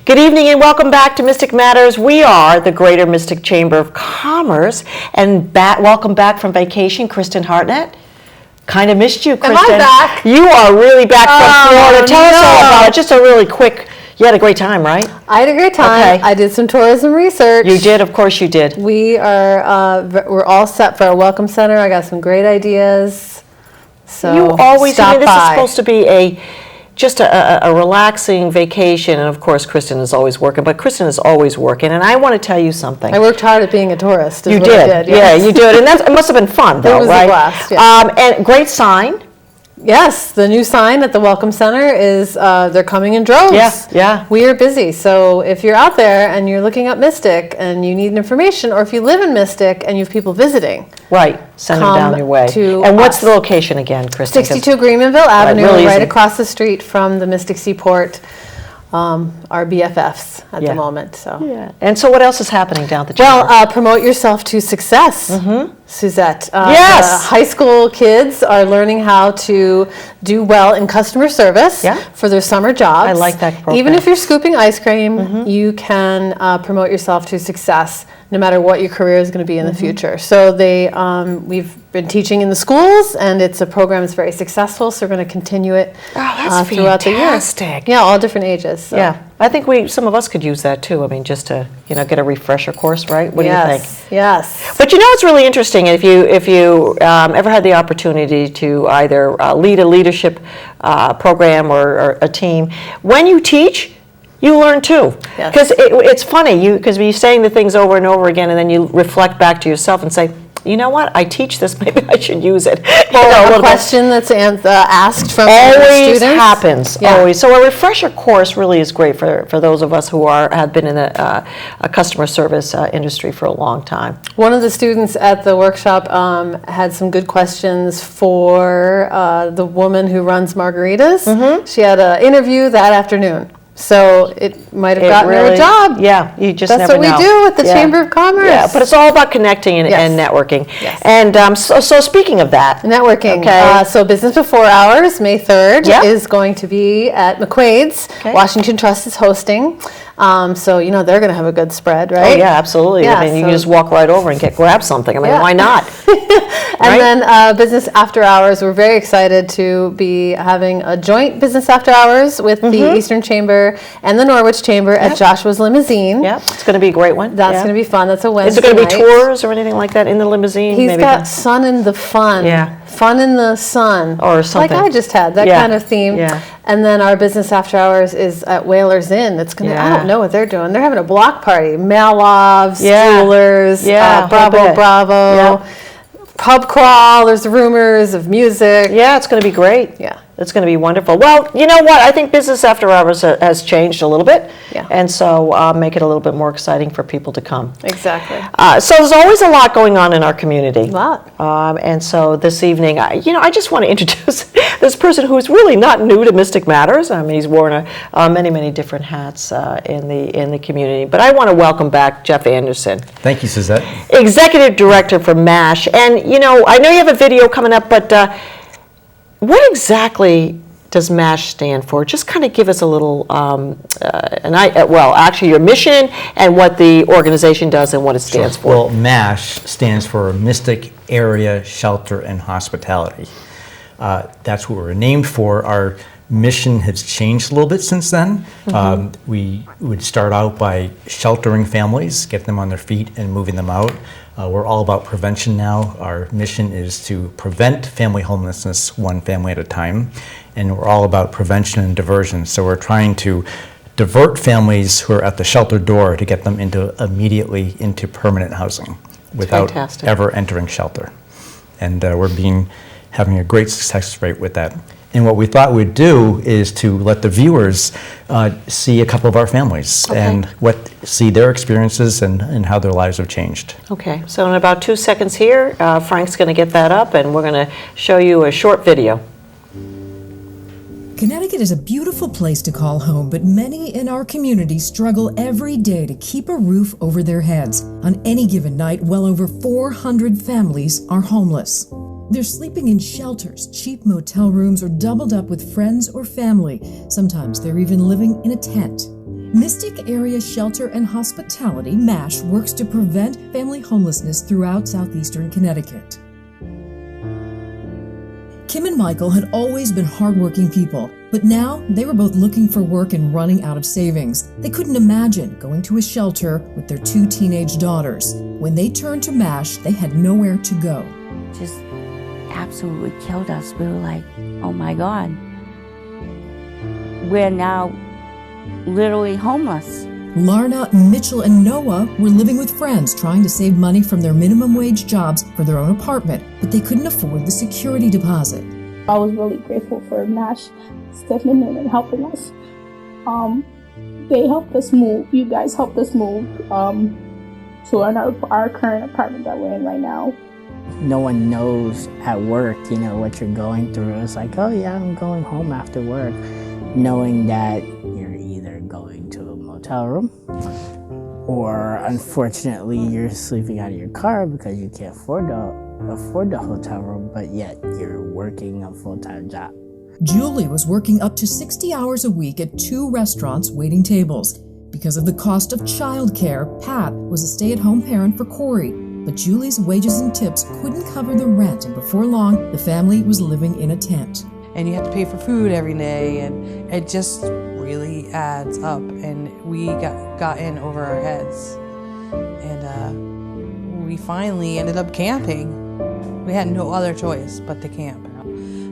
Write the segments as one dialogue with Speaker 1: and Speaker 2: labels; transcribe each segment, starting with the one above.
Speaker 1: Good evening and welcome back to Mystic Matters. We are the Greater Mystic Chamber of Commerce, and welcome back from vacation, Kristin Hartnett. Kind of missed you, Kristin.
Speaker 2: Am I back?
Speaker 1: You are really back from Florida. Tell us all about it. Just a really quick. You had a great time, right?
Speaker 2: I had a great time.
Speaker 1: Okay.
Speaker 2: I did some tourism research.
Speaker 1: You did, of course you did.
Speaker 2: We're all set for our welcome center. I got some great ideas. So
Speaker 1: You always,
Speaker 2: stop
Speaker 1: this is
Speaker 2: by.
Speaker 1: supposed to be just a relaxing vacation, and of course Kristin is always working, but Kristin is always working, and I want to tell you something.
Speaker 2: I worked hard at being a tourist.
Speaker 1: You did, yeah, you did, and it must have been fun, though,
Speaker 2: It was
Speaker 1: right?
Speaker 2: a blast, yeah.
Speaker 1: And great sign.
Speaker 2: Yes, the new sign at the Welcome Center is they're coming in droves.
Speaker 1: Yeah.
Speaker 2: We are busy, so if you're out there and you're looking up Mystic and you need information, or if you live in Mystic and you have people visiting,
Speaker 1: Right, send them down
Speaker 2: Come
Speaker 1: your way.
Speaker 2: to
Speaker 1: And what's
Speaker 2: us.
Speaker 1: the location again, Kristin?
Speaker 2: 62 Greenmanville Avenue,
Speaker 1: really
Speaker 2: right
Speaker 1: easy.
Speaker 2: across the street from the Mystic Seaport, our BFFs at
Speaker 1: Yeah.
Speaker 2: the moment. So.
Speaker 1: Yeah. And so what else is happening down at the chamber?
Speaker 2: Well, promote yourself to success, Susette.
Speaker 1: Yes.
Speaker 2: The high school kids are learning how to do well in customer service
Speaker 1: Yeah.
Speaker 2: for their summer jobs.
Speaker 1: I like that program.
Speaker 2: Even if you're scooping ice cream, you can promote yourself to success, no matter what your career is going to be in the future. So we've been teaching in the schools, and it's a program that's very successful. So we're going to continue it
Speaker 1: that's
Speaker 2: throughout the year.
Speaker 1: fantastic.
Speaker 2: Yeah, all different ages. So.
Speaker 1: Yeah, I think some of us could use that too. I mean, just to get a refresher course, right? What do you think?
Speaker 2: Yes.
Speaker 1: But it's really interesting. If you ever had the opportunity to either lead a leadership program or a team, when you teach, you learn too.
Speaker 2: Yes.
Speaker 1: Because it's funny, because you're saying the things over and over again, and then you reflect back to yourself and say, you know what? I teach this. Maybe I should use it.
Speaker 2: A question that's asked from
Speaker 1: Always
Speaker 2: students
Speaker 1: happens.
Speaker 2: Yeah.
Speaker 1: Always. So a refresher course really is great for those of us who have been in a customer service industry for a long time.
Speaker 2: One of the students at the workshop had some good questions for the woman who runs Margaritas. She had an interview that afternoon. So it might have gotten her a job.
Speaker 1: Yeah, you just
Speaker 2: That's
Speaker 1: never
Speaker 2: what
Speaker 1: know.
Speaker 2: we do at the Chamber of Commerce.
Speaker 1: Yeah, but it's all about connecting and
Speaker 2: Yes.
Speaker 1: networking.
Speaker 2: Yes.
Speaker 1: And so speaking of that,
Speaker 2: Networking.
Speaker 1: Okay.
Speaker 2: So Business Before Hours, May 3rd,
Speaker 1: Yeah.
Speaker 2: is going to be at McQuaid's.
Speaker 1: Okay.
Speaker 2: Washington Trust is hosting. So, they're going to have a good spread,
Speaker 1: oh
Speaker 2: right?
Speaker 1: yeah, absolutely.
Speaker 2: Yeah,
Speaker 1: I mean, you can
Speaker 2: so-
Speaker 1: just walk right over and grab something. I mean,
Speaker 2: Yeah.
Speaker 1: why not?
Speaker 2: And
Speaker 1: Right?
Speaker 2: then Business After Hours, we're very excited to be having a joint Business After Hours with the Eastern Chamber and the Norwich Chamber at Joshua's Limousine.
Speaker 1: Yeah, it's going to be a great one.
Speaker 2: That's going to be fun. That's a
Speaker 1: Is
Speaker 2: Wednesday
Speaker 1: there going to be
Speaker 2: night.
Speaker 1: tours or anything like that in the limousine?
Speaker 2: He's
Speaker 1: Maybe
Speaker 2: got Sun in the Fun.
Speaker 1: Yeah.
Speaker 2: Fun in the Sun.
Speaker 1: Or something.
Speaker 2: Like I just had, that
Speaker 1: Yeah.
Speaker 2: kind of theme.
Speaker 1: Yeah.
Speaker 2: And then our Business After Hours is at Whalers Inn. It's going to, I
Speaker 1: Yeah.
Speaker 2: don't know what they're doing. They're having a block party. Malovs,
Speaker 1: Yeah.
Speaker 2: Jewelers,
Speaker 1: Yeah, I
Speaker 2: Bravo,
Speaker 1: bet.
Speaker 2: Bravo.
Speaker 1: Yeah.
Speaker 2: Pub crawl, there's rumors of music.
Speaker 1: Yeah, it's going to be great.
Speaker 2: Yeah.
Speaker 1: It's going to be wonderful. Well, you know what? I think Business After Hours has changed a little bit.
Speaker 2: Yeah.
Speaker 1: And so make it a little bit more exciting for people to come.
Speaker 2: Exactly.
Speaker 1: So there's always a lot going on in our community.
Speaker 2: A lot.
Speaker 1: And so this evening, I just want to introduce this person who's really not new to Mystic Matters. I mean, he's worn many, many different hats in the community. But I want to welcome back Jeff Anderson,
Speaker 3: Thank you, Susette.
Speaker 1: Executive Director for M.A.S.H. And, I know you have a video coming up, but what exactly does M.A.S.H. stand for? Just kind of give us a little, actually your mission and what the organization does and what it stands for.
Speaker 3: Well, M.A.S.H. stands for Mystic Area Shelter and Hospitality. That's what we're named for. Our mission has changed a little bit since then. We would start out by sheltering families, get them on their feet and moving them out. We're all about prevention now. Our mission is to prevent family homelessness one family at a time. And we're all about prevention and diversion. So we're trying to divert families who are at the shelter door to get them immediately into permanent housing without
Speaker 1: fantastic.
Speaker 3: ever entering shelter. And we're having a great success rate with that. And what we thought we'd do is to let the viewers see a couple of our families and see their experiences and how their lives have changed.
Speaker 1: Okay, so in about 2 seconds here, Frank's going to get that up and we're going to show you a short video.
Speaker 4: Connecticut is a beautiful place to call home, but many in our community struggle every day to keep a roof over their heads. On any given night, well over 400 families are homeless. They're sleeping in shelters, cheap motel rooms, or doubled up with friends or family. Sometimes they're even living in a tent. Mystic Area Shelter and Hospitality, M.A.S.H, works to prevent family homelessness throughout southeastern Connecticut. Kim and Michael had always been hardworking people, but now they were both looking for work and running out of savings. They couldn't imagine going to a shelter with their 2 teenage daughters. When they turned to M.A.S.H, they had nowhere to go.
Speaker 5: Just absolutely killed us. We were like, oh my God. We're now literally homeless.
Speaker 4: Larna, Mitchell, and Noah were living with friends trying to save money from their minimum wage jobs for their own apartment, but they couldn't afford the security deposit.
Speaker 6: I was really grateful for M.A.S.H stepping in and helping us. They helped us move. You guys helped us move to our current apartment that we're in right now.
Speaker 7: No one knows at work, what you're going through. It's like, oh yeah, I'm going home after work, knowing that you're either going to a motel room or unfortunately you're sleeping out of your car because you can't afford the hotel room, but yet you're working a full-time job.
Speaker 4: Julie was working up to 60 hours a week at 2 restaurants waiting tables. Because of the cost of childcare, Pat was a stay-at-home parent for Corey, but Julie's wages and tips couldn't cover the rent, and before long, the family was living in a tent.
Speaker 8: And you have to pay for food every day, and it just really adds up, and we got in over our heads. And we finally ended up camping. We had no other choice but to camp.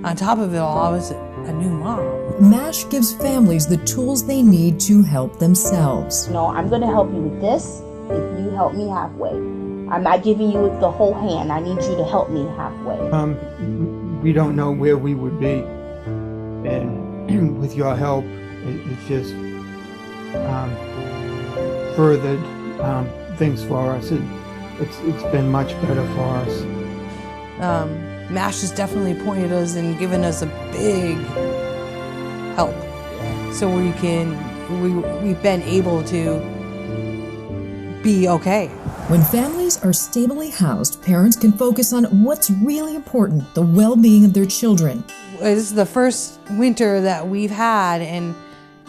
Speaker 8: On top of it all, I was a new mom.
Speaker 4: M.A.S.H gives families the tools they need to help themselves.
Speaker 9: No, I'm going to help you with this if you help me halfway. I'm not giving you the whole hand. I need you to help me halfway.
Speaker 10: We don't know where we would be, and with your help, it's just furthered things for us. It's been much better for us.
Speaker 8: M.A.S.H has definitely pointed us and given us a big help. So we've been able to be okay.
Speaker 4: When families are stably housed, parents can focus on what's really important, the well-being of their children.
Speaker 8: This is the first winter that we've had, and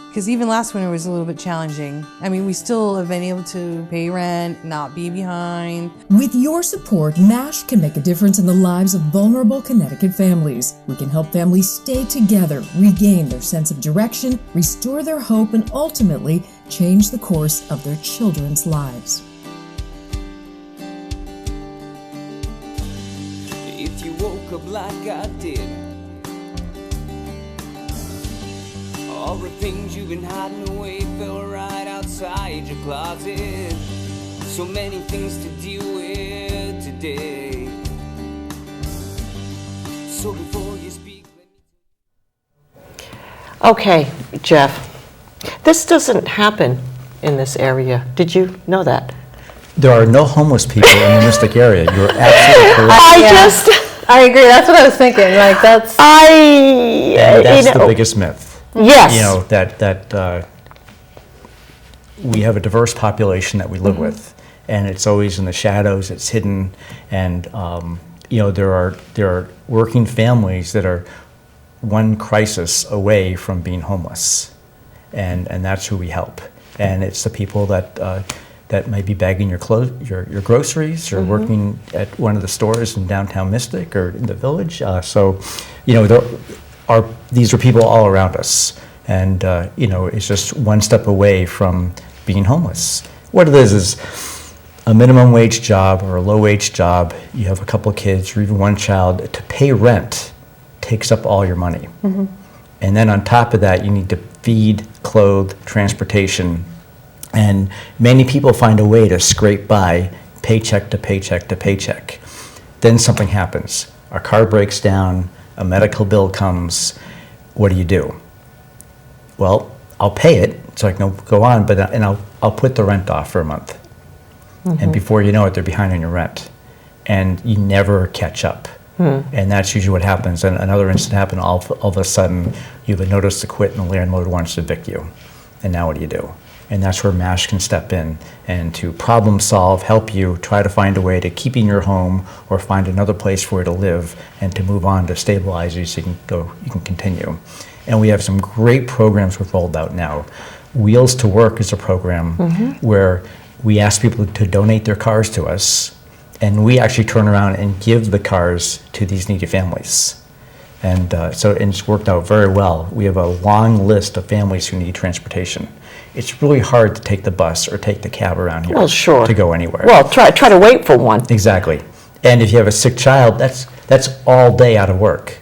Speaker 8: because even last winter was a little bit challenging. I mean, we still have been able to pay rent, not be behind.
Speaker 4: With your support, M.A.S.H can make a difference in the lives of vulnerable Connecticut families. We can help families stay together, regain their sense of direction, restore their hope, and ultimately change the course of their children's lives.
Speaker 11: If you woke up like I did, all the things you've been hiding away fell right outside your closet. So many things to deal with today. So before you speak, let me...
Speaker 1: Okay, Jeff, this doesn't happen in this area. Did you know that?
Speaker 3: There are no homeless people in the Mystic area. You're absolutely correct.
Speaker 2: I agree. That's what I was thinking. Like that's
Speaker 3: That's the biggest myth.
Speaker 1: Yes.
Speaker 3: That we have a diverse population that we live with, and it's always in the shadows. It's hidden, and there are working families that are one crisis away from being homeless, and that's who we help. And it's the people that might be bagging your groceries, or working at one of the stores in downtown Mystic or in the village. These are people all around us, and it's just one step away from being homeless. What it is a minimum wage job or a low wage job. You have a couple of kids or even one child. To pay rent takes up all your money, and then on top of that, you need to feed, clothe, transportation, and many people find a way to scrape by paycheck to paycheck to paycheck. Then something happens. Our car breaks down. A medical bill comes. What do? Well, I'll pay it so I can go on, but I'll put the rent off for a month. And before you know it, they're behind on your rent, and you never catch up. And that's usually what happens. And another incident happened. All of a sudden, you have a notice to quit, and the landlord wants to evict you. And now what do? And that's where M.A.S.H can step in and to problem solve, help you, try to find a way to keep in your home or find another place for you to live and to move on to stabilize you so you can continue. And we have some great programs we've rolled out now. Wheels to Work is a program where we ask people to donate their cars to us, and we actually turn around and give the cars to these needy families. And so it's worked out very well. We have a long list of families who need transportation. It's really hard to take the bus or take the cab around here to go anywhere.
Speaker 1: Well, try to wait for one.
Speaker 3: Exactly. And if you have a sick child, that's all day out of work.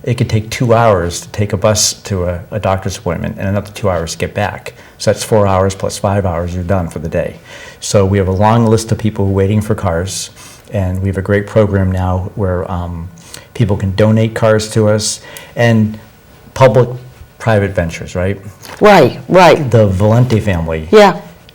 Speaker 3: It could take 2 hours to take a bus to a doctor's appointment and another 2 hours to get back. So that's 4 hours plus 5 hours, you're done for the day. So we have a long list of people waiting for cars, and we have a great program now where people can donate cars to us, and public-private ventures, right?
Speaker 1: Right.
Speaker 3: The Valente family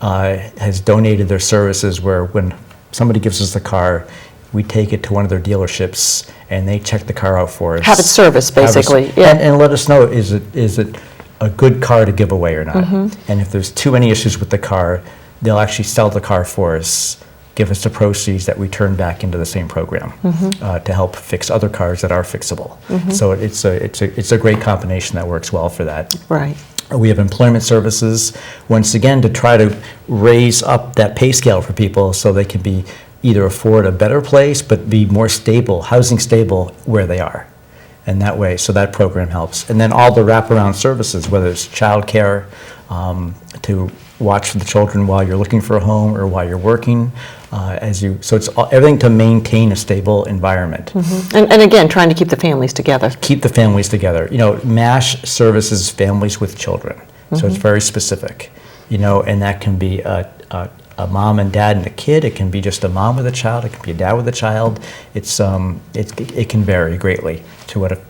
Speaker 3: has donated their services where when somebody gives us a car, we take it to one of their dealerships and they check the car out for us.
Speaker 1: Have it serviced, basically.
Speaker 3: And let us know, is it a good car to give away or not? And if there's too many issues with the car, they'll actually sell the car for us, give us the proceeds that we turn back into the same program to help fix other cars that are fixable. So it's a great combination that works well for that.
Speaker 1: Right.
Speaker 3: We have employment services, once again, to try to raise up that pay scale for people so they can be either afford a better place, but be more stable, housing stable where they are. And that way, so that program helps. And then all the wraparound services, whether it's childcare, to watch for the children while you're looking for a home or while you're working, so it's everything to maintain a stable environment.
Speaker 1: And again, trying to keep the families together.
Speaker 3: Keep the families together. M.A.S.H services families with children, so it's very specific. And that can be a mom and dad and a kid. It can be just a mom with a child. It can be a dad with a child. It can vary greatly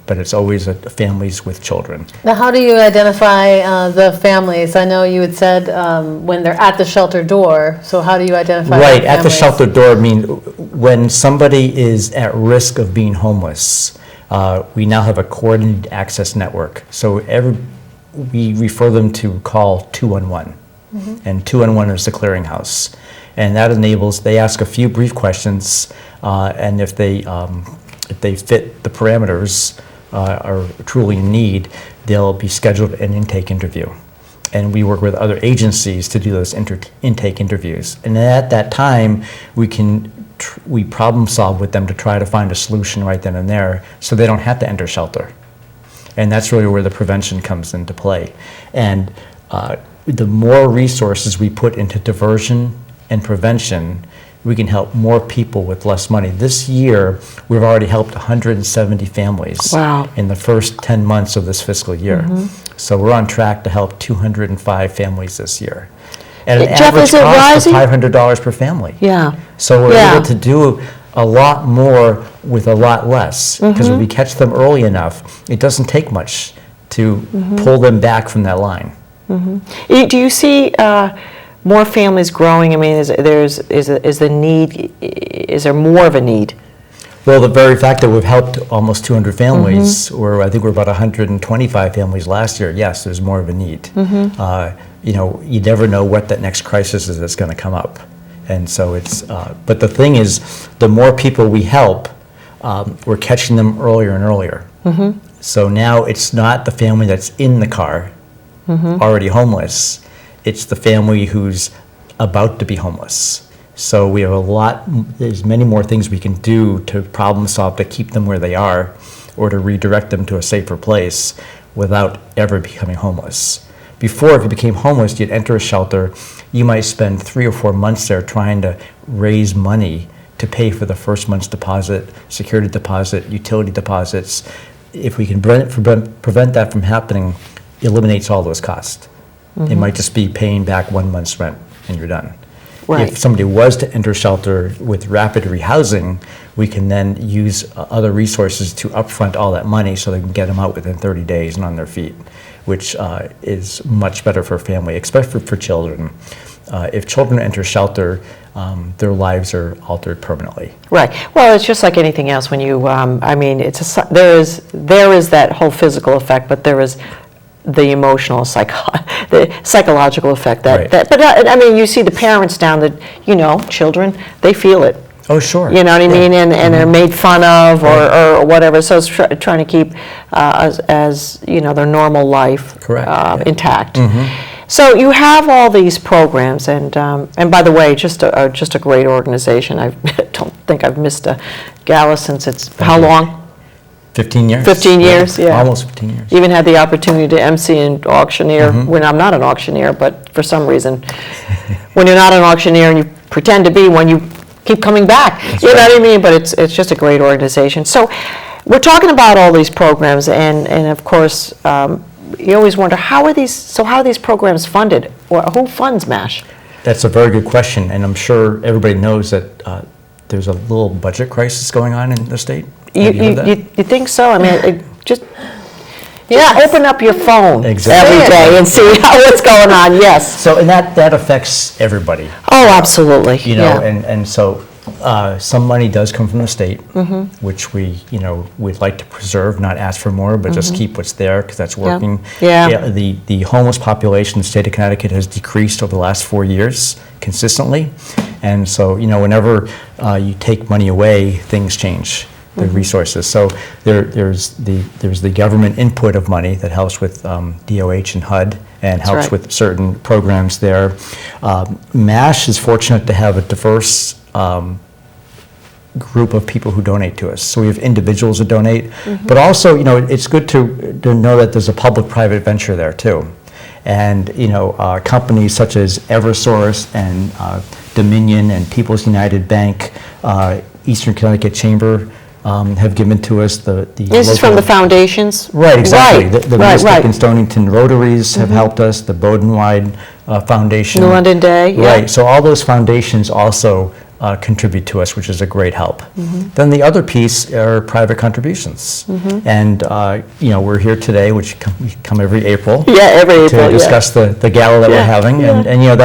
Speaker 3: but it's always families with children.
Speaker 2: Now, how do you identify the families? I know you had said when they're at the shelter door. So how do you identify?
Speaker 3: Right, at the shelter door mean when somebody is at risk of being homeless. We now have a coordinated access network. So we refer them to call 211. And 211 is the clearinghouse. And that enables, they ask a few brief questions, and if they fit the parameters, are truly in need, they'll be scheduled an intake interview. And we work with other agencies to do those intake interviews. And at that time, we problem solve with them to try to find a solution right then and there so they don't have to enter shelter. And that's really where the prevention comes into play. And the more resources we put into diversion and prevention, we can help more people with less money. This year, we've already helped 170 families in the first 10 months of this fiscal year. So we're on track to help 205 families this year. At an average cost of $500 per family. So we're able to do a lot more with a lot less, because if we catch them early enough, it doesn't take much to pull them back from that line.
Speaker 1: Do you see more families growing? I mean, is the need? Is there more of a need?
Speaker 3: Well, the very fact that we've helped almost 200 families, or I think we're about 125 families last year. Yes, there's more of a need. You never know what that next crisis is that's going to come up, and so it's. But the thing is, the more people we help, we're catching them earlier and earlier. So now it's not the family that's in the car. Already homeless, it's the family who's about to be homeless. So we have there's many more things we can do to problem solve to keep them where they are or to redirect them to a safer place without ever becoming homeless. Before, if you became homeless, you'd enter a shelter, you might spend 3 or 4 months there trying to raise money to pay for the first month's deposit, security deposit, utility deposits. If we can prevent that from happening, eliminates all those costs. It might just be paying back 1 month's rent and you're done. If somebody was to enter shelter with rapid rehousing, we can then use other resources to upfront all that money so they can get them out within 30 days and on their feet, which is much better for a family, especially for children. If children enter shelter, their lives are altered permanently. Right.
Speaker 1: Well, it's just like anything else. When you, there is that whole physical effect, but there is the emotional, the psychological effect. But you see the parents down that, children, they feel it.
Speaker 3: Oh, sure.
Speaker 1: You know what I mean? And they're made fun of or whatever. So it's trying to keep, their normal life intact. So you have all these programs, and by the way, just a great organization. I don't think I've missed a gala since it's how long?
Speaker 3: 15 years.
Speaker 1: 15 years, yeah.
Speaker 3: Almost 15 years.
Speaker 1: Even had the opportunity to MC and auctioneer when I'm not an auctioneer, but for some reason, when you're not an auctioneer and you pretend to be one, you keep coming back. You know what I mean? But it's just a great organization. So we're talking about all these programs, and of course, you always wonder how are these programs funded, or who funds M.A.S.H?
Speaker 3: That's a very good question, and I'm sure everybody knows that there's a little budget crisis going on in the state.
Speaker 1: You think so? I mean, open up your phone every day and see what's going on. Yes.
Speaker 3: So, and that affects everybody.
Speaker 1: Oh, absolutely.
Speaker 3: You know, and so some money does come from the state, which we'd like to preserve, not ask for more, but just keep what's there because that's working.
Speaker 1: Yeah.
Speaker 3: The homeless population in the state of Connecticut has decreased over the last 4 years consistently, and so whenever you take money away, things change. The resources. So there's the government input of money that helps with DOH and HUD and helps with certain programs there. M.A.S.H is fortunate to have a diverse group of people who donate to us. So we have individuals that donate, but also it's good to know that there's a public-private venture there too. And companies such as Eversource and Dominion and People's United Bank, Eastern Connecticut Chamber, have given to us the
Speaker 1: This is from the foundations?
Speaker 3: Right, exactly.
Speaker 1: Right.
Speaker 3: The Mystic and Stonington Rotaries have helped us, the Bodenwide Foundation.
Speaker 1: New London Day, yeah.
Speaker 3: Right, so all those foundations also contribute to us, which is a great help. Then the other piece are private contributions. And, we're here today, which we come every April.
Speaker 1: Yeah, every April,
Speaker 3: to discuss the gala that we're having. And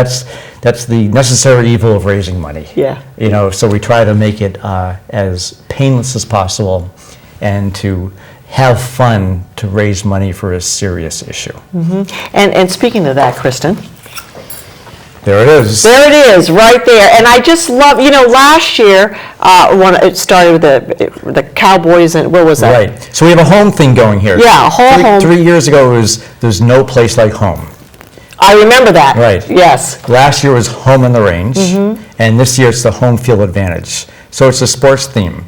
Speaker 3: that's the necessary evil of raising money.
Speaker 1: Yeah.
Speaker 3: So we try to make it as painless as possible and to have fun to raise money for a serious issue.
Speaker 1: And speaking of that, Kristin.
Speaker 3: There it is.
Speaker 1: There it is, right there. And I just love, last year, when it started with the Cowboys, and what was that?
Speaker 3: Right. So we have a home thing going here.
Speaker 1: Yeah, a whole home.
Speaker 3: 3 years ago, it was There's No Place Like Home.
Speaker 1: I remember that.
Speaker 3: Right.
Speaker 1: Yes.
Speaker 3: Last year was Home on the Range, and this year it's the Home Field Advantage. So it's a sports theme.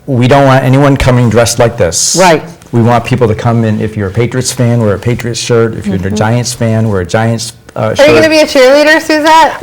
Speaker 3: We don't want anyone coming dressed like this.
Speaker 1: Right.
Speaker 3: We want people to come in, if you're a Patriots fan, wear a Patriots shirt. If you're a Giants fan, wear a Giants shirt.
Speaker 2: Are you going to be a cheerleader, Susette?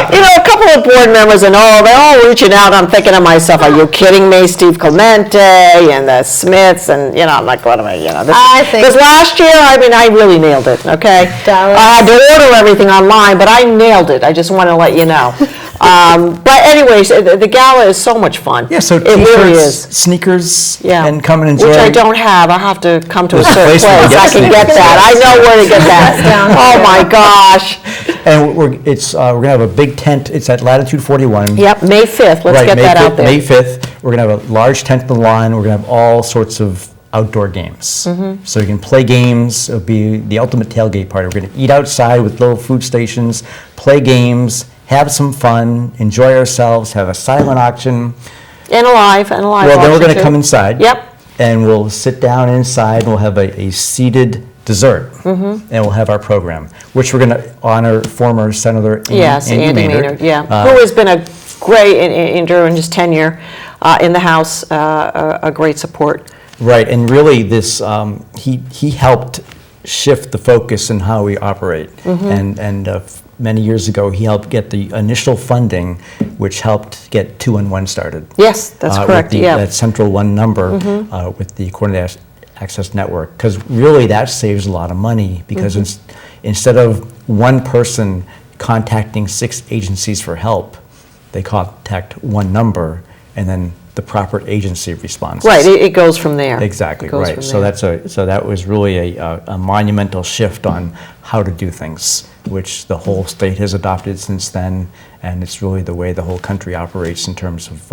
Speaker 1: A couple of board members and they're all reaching out. I'm thinking to myself, are you kidding me? Steve Clemente and the Smiths, and I'm like, what am I? This last year, I really nailed it. Okay, I had to order everything online, but I nailed it. I just want to let you know. But anyways, the gala is so much fun.
Speaker 3: Yeah, so
Speaker 1: it really is.
Speaker 3: Sneakers, and come and enjoy.
Speaker 1: Which I don't have. I have to come to a certain place. I can get that. I know where to get that. Oh my gosh.
Speaker 3: And we're gonna have a big tent. It's at latitude 41.
Speaker 1: Yep, May 5th. Let's get that out there.
Speaker 3: May 5th. We're gonna have a large tent on the lawn. We're gonna have all sorts of outdoor games. So you can play games. It'll be the ultimate tailgate party. We're gonna eat outside with little food stations, play games, have some fun, enjoy ourselves, have a silent auction.
Speaker 1: And a live
Speaker 3: Well, then we're going to come inside.
Speaker 1: Yep.
Speaker 3: And we'll sit down inside, and we'll have a seated dessert. And we'll have our program, which we're going to honor former Senator Andy Maynard.
Speaker 1: Yeah, who has been a great, during his tenure in the House, a great support.
Speaker 3: Right, and really this, he helped shift the focus in how we operate. And many years ago, he helped get the initial funding, which helped get 2-in-1 started.
Speaker 1: Yes, that's correct.
Speaker 3: That Central One number with the Coordinated Access Network, because really that saves a lot of money, because instead of one person contacting 6 agencies for help, they contact one number, and then the proper agency responds.
Speaker 1: Right, it goes from there.
Speaker 3: Exactly, right. So that was really a monumental shift on how to do things, which the whole state has adopted since then, and it's really the way the whole country operates in terms of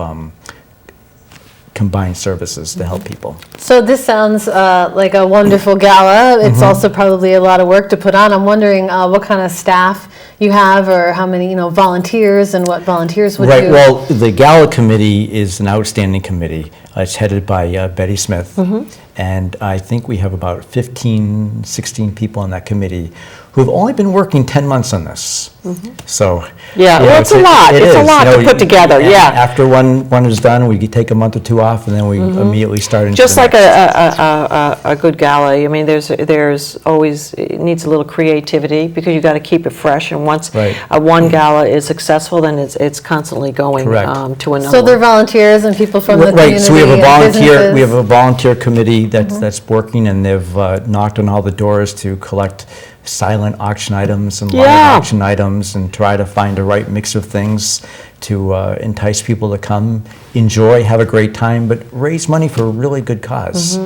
Speaker 3: combine services to help people.
Speaker 2: So this sounds like a wonderful gala. It's also probably a lot of work to put on. I'm wondering what kind of staff you have, or how many volunteers, and what volunteers would do.
Speaker 3: Right. Well, the Gala committee is an outstanding committee. It's headed by Betty Smith, and I think we have about 15, 16 people on that committee who have only been working 10 months on this. So
Speaker 1: Yeah, well, it's a lot. It's a lot to put together, yeah.
Speaker 3: After one is done, we take a month or two off, and then we immediately start into
Speaker 1: Just
Speaker 3: the
Speaker 1: like
Speaker 3: next.
Speaker 1: a good gala, I mean, there's always, it needs a little creativity, because you got to keep it fresh, and once
Speaker 3: Right.
Speaker 1: One gala is successful, then it's constantly going
Speaker 3: Correct.
Speaker 1: to another
Speaker 2: So they're
Speaker 1: one.
Speaker 2: volunteers and people from the community.
Speaker 3: Right, so we have a
Speaker 2: and
Speaker 3: volunteer, we
Speaker 2: businesses.
Speaker 3: have a volunteer committee that's working, and they've knocked on all the doors to collect silent auction items and live
Speaker 1: Yeah.
Speaker 3: auction items, and try to find the right mix of things to entice people to come, enjoy, have a great time, but raise money for a really good cause,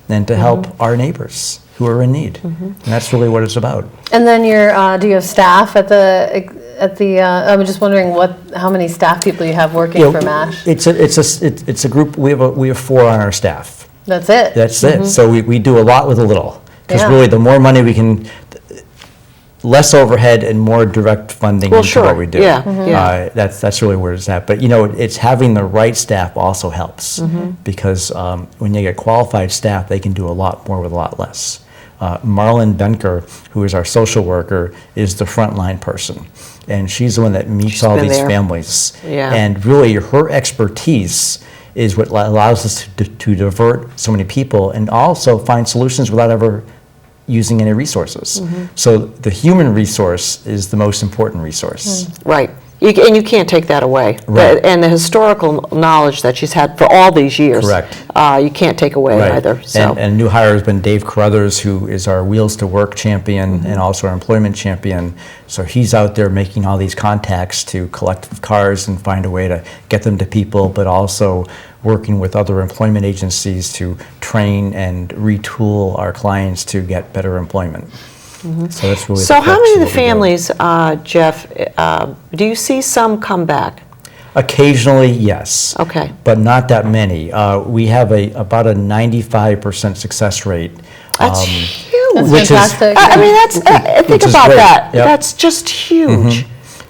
Speaker 3: and to help our neighbors who are in need. And that's really what it's about.
Speaker 2: And then do you have staff at the? I'm just wondering how many staff people you have working for M.A.S.H.
Speaker 3: It's a group. We have 4 on our staff.
Speaker 2: That's it.
Speaker 3: That's it. So we do a lot with a little, because
Speaker 2: Yeah.
Speaker 3: really the more money we can, less overhead and more direct funding
Speaker 1: Well,
Speaker 3: into
Speaker 1: sure.
Speaker 3: what we do.
Speaker 1: Yeah, yeah.
Speaker 3: That's really where it's at. But it's having the right staff also helps, because when you get qualified staff, they can do a lot more with a lot less. Marlon Benker, who is our social worker, is the frontline person, and she's the one that meets all
Speaker 1: been
Speaker 3: these
Speaker 1: there.
Speaker 3: families.
Speaker 1: Yeah.
Speaker 3: And really, her expertise is what allows us to divert so many people, and also find solutions without ever using any resources. So the human resource is the most important resource.
Speaker 1: Right. And you can't take that away.
Speaker 3: Right.
Speaker 1: And the historical knowledge that she's had for all these years.
Speaker 3: Correct.
Speaker 1: You can't take away either. So.
Speaker 3: And a new hire has been Dave Carruthers, who is our Wheels to Work champion and also our employment champion. So he's out there making all these contacts to collect cars and find a way to get them to people, but also working with other employment agencies to train and retool our clients to get better employment. So that's really
Speaker 1: So
Speaker 3: the
Speaker 1: how
Speaker 3: crux
Speaker 1: many
Speaker 3: of
Speaker 1: of the
Speaker 3: what we do.
Speaker 1: families, Jeff, do you see some come back?
Speaker 3: Occasionally, yes.
Speaker 1: Okay.
Speaker 3: But not that many. We have about a 95% success rate.
Speaker 1: That's huge.
Speaker 2: That's
Speaker 3: which is-
Speaker 2: fantastic.
Speaker 1: I mean, think
Speaker 3: Which is
Speaker 1: about
Speaker 3: great.
Speaker 1: that.
Speaker 3: Yep.
Speaker 1: That's just huge.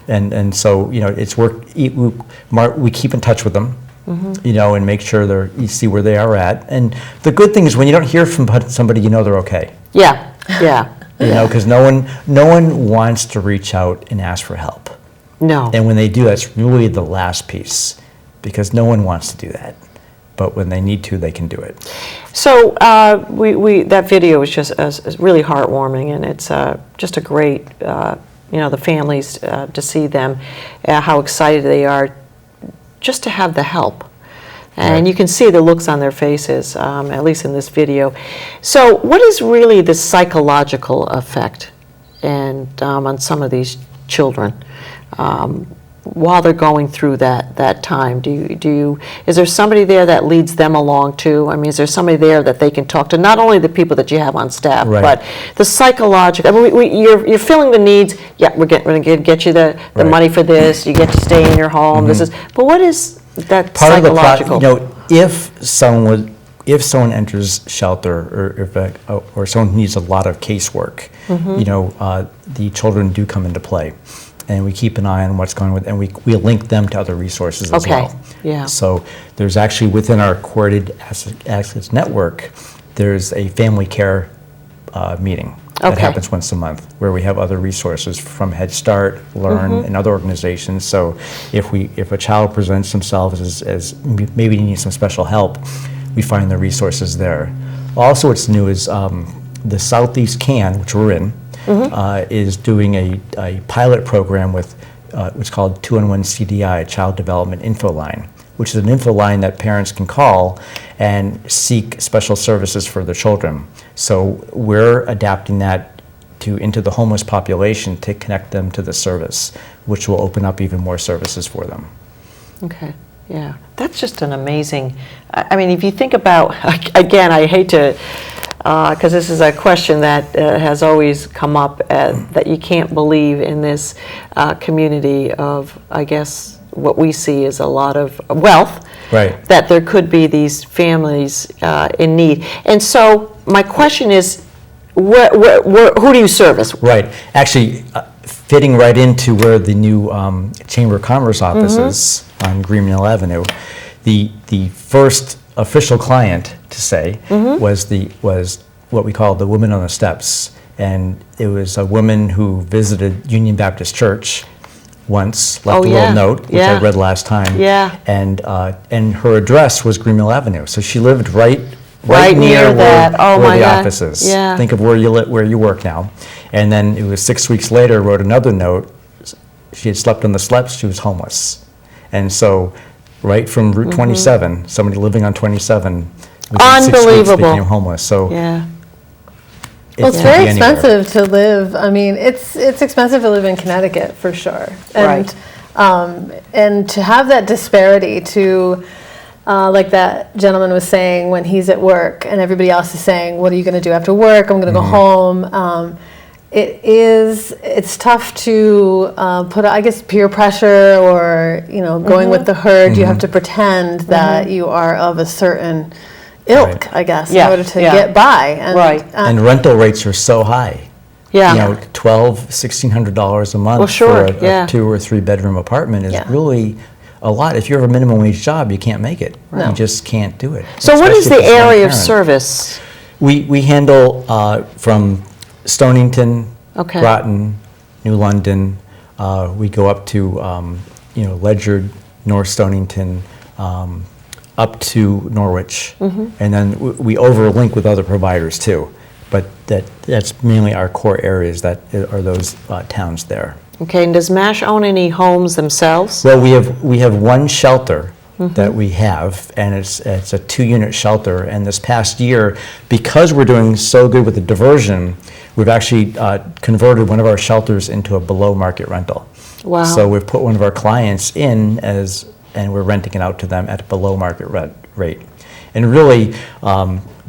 Speaker 3: And so, it's work. We keep in touch with them, and make sure you see where they are at. And the good thing is, when you don't hear from somebody, they're okay.
Speaker 1: Yeah, yeah.
Speaker 3: Because no one wants to reach out and ask for help.
Speaker 1: No.
Speaker 3: And when they do, that's really the last piece, because no one wants to do that. But when they need to, they can do it.
Speaker 1: So that video is just is really heartwarming, and it's just a great, the families to see them, how excited they are just to have the help. And
Speaker 3: Right.
Speaker 1: you can see the looks on their faces, at least in this video. So what is really the psychological effect on some of these children while they're going through that time? Is there somebody there that leads them along too? I mean, is there somebody there that they can talk to? Not only the people that you have on staff,
Speaker 3: Right.
Speaker 1: but the psychological. I mean, you're filling the needs. Yeah, we're going to get you the
Speaker 3: Right.
Speaker 1: money for this. You get to stay in your home. But what is that
Speaker 3: Part
Speaker 1: psychological?
Speaker 3: of the if someone enters shelter, or someone needs a lot of casework, the children do come into play, and we keep an eye on what's going on, and we link them to other resources as
Speaker 1: Okay,
Speaker 3: well.
Speaker 1: yeah.
Speaker 3: So there's actually, within our coordinated access network, there's a family care meeting that
Speaker 1: Okay.
Speaker 3: happens once a month, where we have other resources from Head Start, Learn, and other organizations. So if a child presents themselves as maybe needing some special help, we find the resources there. Also, what's new is the Southeast CAN, which we're in, is doing a pilot program with what's called 2-in-1 CDI, Child Development Info Line, which is an info line that parents can call and seek special services for their children. So we're adapting that into the homeless population to connect them to the service, which will open up even more services for them.
Speaker 1: Okay, yeah. That's just an amazing, I mean, if you think about, again, I hate to, because this is a question that has always come up, that you can't believe in this community of, I guess, what we see as a lot of wealth,
Speaker 3: Right.
Speaker 1: that there could be these families in need. And so my question is, who do you service?
Speaker 3: Right. Actually, fitting right into where the new Chamber of Commerce office is on Green Mill Avenue, the first official client to say was what we call the Woman on the Steps, and it was a woman who visited Union Baptist Church once, left a little note, which I read last time.
Speaker 1: Yeah.
Speaker 3: And her address was Green Mill Avenue, so she lived right
Speaker 1: near
Speaker 3: where,
Speaker 1: that. Oh,
Speaker 3: where
Speaker 1: my
Speaker 3: the
Speaker 1: God.
Speaker 3: office is.
Speaker 1: Yeah.
Speaker 3: Think of where you work now. And then it was 6 weeks later, wrote another note. She had slept on the steps. She was homeless. And so right from Route 27, somebody living on 27, within 6 weeks became homeless. So
Speaker 1: Yeah.
Speaker 2: Well, it's very expensive to live. I mean, it's expensive to live in Connecticut for sure. And, and to have that disparity to, like that gentleman was saying, when he's at work and everybody else is saying, what are you going to do after work? I'm going to go home. It's tough to put, I guess, peer pressure or, going with the herd. You have to pretend that you are of a certain ilk, I guess, in order to get by. And,
Speaker 3: and rental rates are so high.
Speaker 1: Yeah.
Speaker 3: $1,200, $1,600 a month for a 2 or 3 bedroom apartment is really a lot. If you have a minimum wage job, you can't make it.
Speaker 1: No.
Speaker 3: You just can't do it.
Speaker 1: So what is the
Speaker 3: Especially if it's one
Speaker 1: area of
Speaker 3: parent.
Speaker 1: service?
Speaker 3: We handle from Stonington,
Speaker 1: Okay.
Speaker 3: Groton, New London. We go up to Ledyard, North Stonington, up to Norwich, and then we overlink with other providers too. But that's mainly our core areas that are those towns there.
Speaker 1: Okay, and does M.A.S.H own any homes themselves?
Speaker 3: Well, we have one shelter that we have, and it's a 2-unit shelter. And this past year, because we're doing so good with the diversion, we've actually converted one of our shelters into a below market rental.
Speaker 1: Wow.
Speaker 3: So we've put one of our clients in and we're renting it out to them at a below market rate. And really,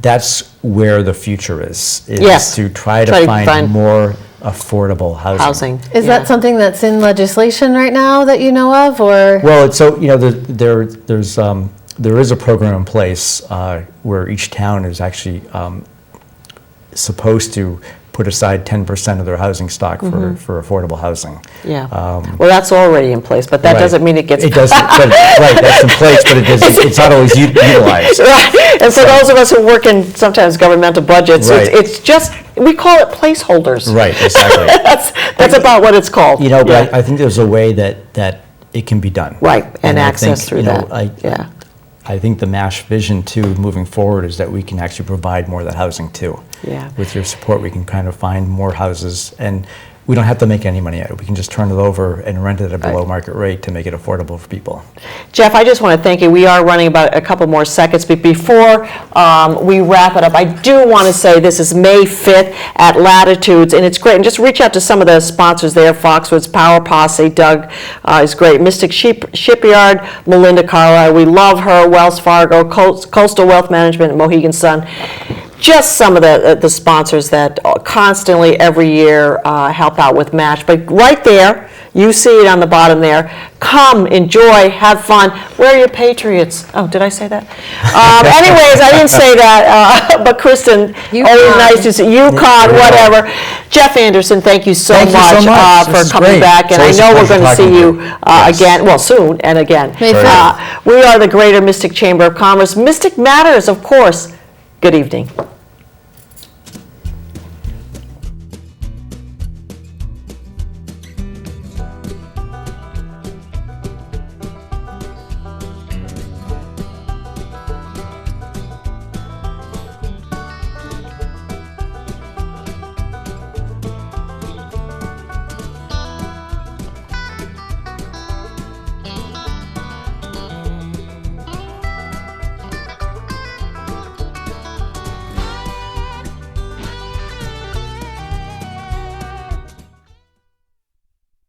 Speaker 3: that's where the future is to try to find more affordable housing.
Speaker 2: Is that something that's in legislation right now that you know of, or?
Speaker 3: Well, there is a program in place where each town is actually supposed to put aside 10% of their housing stock for affordable housing.
Speaker 1: Yeah. Well, that's already in place, but that doesn't mean it gets.
Speaker 3: It doesn't. That's in place, but it's not always utilized.
Speaker 1: Right. And for those of us who work in sometimes governmental budgets, it's just, we call it placeholders.
Speaker 3: Right. Exactly.
Speaker 1: that's about what it's called.
Speaker 3: But I think there's a way that it can be done.
Speaker 1: Right. And access through that.
Speaker 3: I think the M.A.S.H vision too, moving forward, is that we can actually provide more of that housing too.
Speaker 1: Yeah.
Speaker 3: With your support, we can kind of find more houses, and we don't have to make any money at it. We can just turn it over and rent it at a below market rate to make it affordable for people.
Speaker 1: Jeff, I just want to thank you. We are running about a couple more seconds, but before we wrap it up, I do want to say this is May 5th at Latitudes, and it's great. And just reach out to some of the sponsors there. Foxwoods, Power Posse, Doug is great. Mystic Shipyard, Melinda Carlisle, we love her. Wells Fargo, Coastal Wealth Management, Mohegan Sun. Just some of the sponsors that constantly every year help out with M.A.S.H. But right there, you see it on the bottom there. Come, enjoy, have fun. Where are your Patriots? Oh, did I say that? Anyways, I didn't say that. But Kristin, always nice to see UConn, whatever. Jeff Anderson, thank you so much for coming back. And I know we're going to see you again, well, soon and again. We are the Greater Mystic Chamber of Commerce. Mystic Matters, of course. Good evening.